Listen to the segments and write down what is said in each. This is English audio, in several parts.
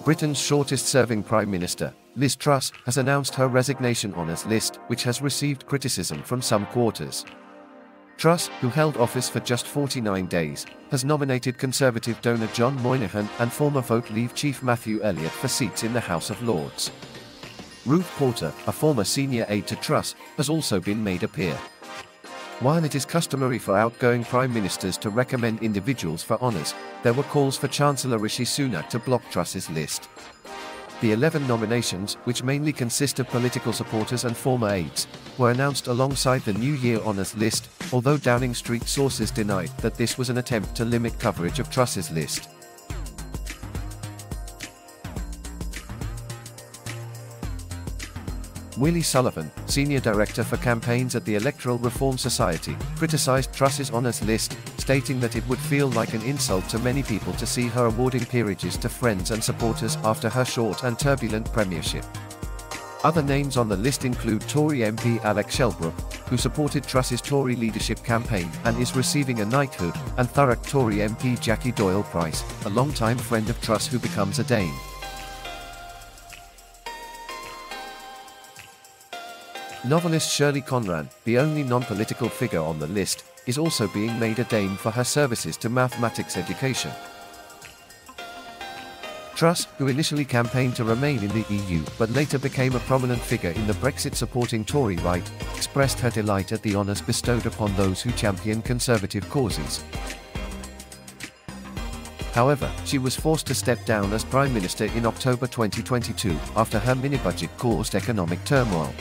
Britain's shortest-serving Prime Minister, Liz Truss, has announced her resignation honours list, which has received criticism from some quarters. Truss, who held office for just 49 days, has nominated Conservative donor John Moynihan and former Vote Leave chief Matthew Elliott for seats in the House of Lords. Ruth Porter, a former senior aide to Truss, has also been made a peer. While it is customary for outgoing prime ministers to recommend individuals for honours, there were calls for Chancellor Rishi Sunak to block Truss's list. The 11 nominations, which mainly consist of political supporters and former aides, were announced alongside the New Year honours list, although Downing Street sources denied that this was an attempt to limit coverage of Truss's list. Willie Sullivan, Senior Director for Campaigns at the Electoral Reform Society, criticised Truss's honours list, stating that it would feel like an insult to many people to see her awarding peerages to friends and supporters after her short and turbulent premiership. Other names on the list include Tory MP Alex Shelbrooke, who supported Truss's Tory leadership campaign and is receiving a knighthood, and Thurrock Tory MP Jackie Doyle-Price, a longtime friend of Truss who becomes a Dane. Novelist Shirley Conran, the only non-political figure on the list, is also being made a Dane for her services to mathematics education. Truss, who initially campaigned to remain in the EU but later became a prominent figure in the Brexit-supporting Tory right, expressed her delight at the honours bestowed upon those who champion conservative causes. However, she was forced to step down as Prime Minister in October 2022 after her mini-budget caused economic turmoil.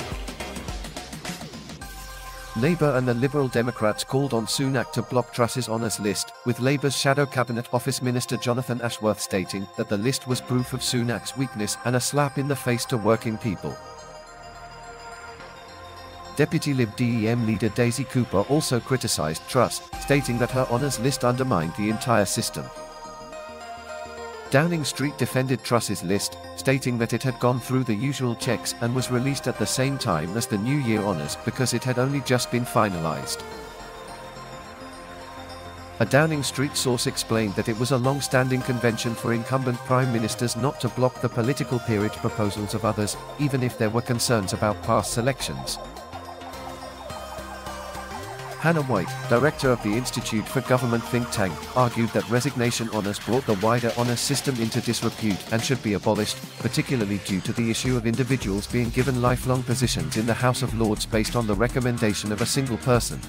Labour and the Liberal Democrats called on Sunak to block Truss's honours list, with Labour's Shadow Cabinet Office Minister Jonathan Ashworth stating that the list was proof of Sunak's weakness and a slap in the face to working people. Deputy Lib Dem leader Daisy Cooper also criticised Truss, stating that her honours list undermined the entire system. Downing Street defended Truss's list, stating that it had gone through the usual checks and was released at the same time as the New Year honours because it had only just been finalised. A Downing Street source explained that it was a long-standing convention for incumbent prime ministers not to block the political peerage proposals of others, even if there were concerns about past selections. Hannah White, director of the Institute for Government think tank, argued that resignation honours brought the wider honours system into disrepute and should be abolished, particularly due to the issue of individuals being given lifelong positions in the House of Lords based on the recommendation of a single person.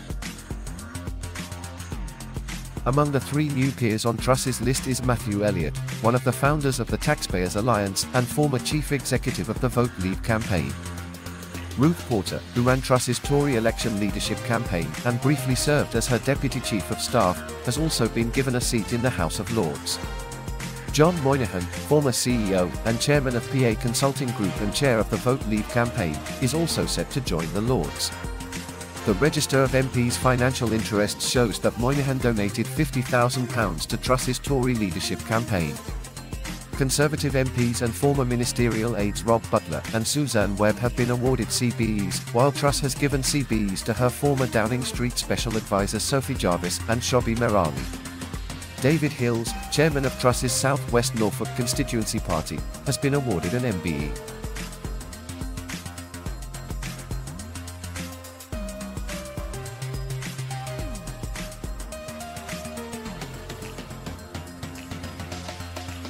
Among the three new peers on Truss's list is Matthew Elliott, one of the founders of the Taxpayers Alliance and former chief executive of the Vote Leave campaign. Ruth Porter, who ran Truss's Tory election leadership campaign and briefly served as her deputy chief of staff, has also been given a seat in the House of Lords. John Moynihan, former CEO and chairman of PA Consulting Group and chair of the Vote Leave campaign, is also set to join the Lords. The Register of MPs' financial interests shows that Moynihan donated £50,000 to Truss's Tory leadership campaign. Conservative MPs and former ministerial aides Rob Butler and Suzanne Webb have been awarded CBEs, while Truss has given CBEs to her former Downing Street special advisor Sophie Jarvis and Shobi Merali. David Hills, chairman of Truss's South West Norfolk constituency party, has been awarded an MBE.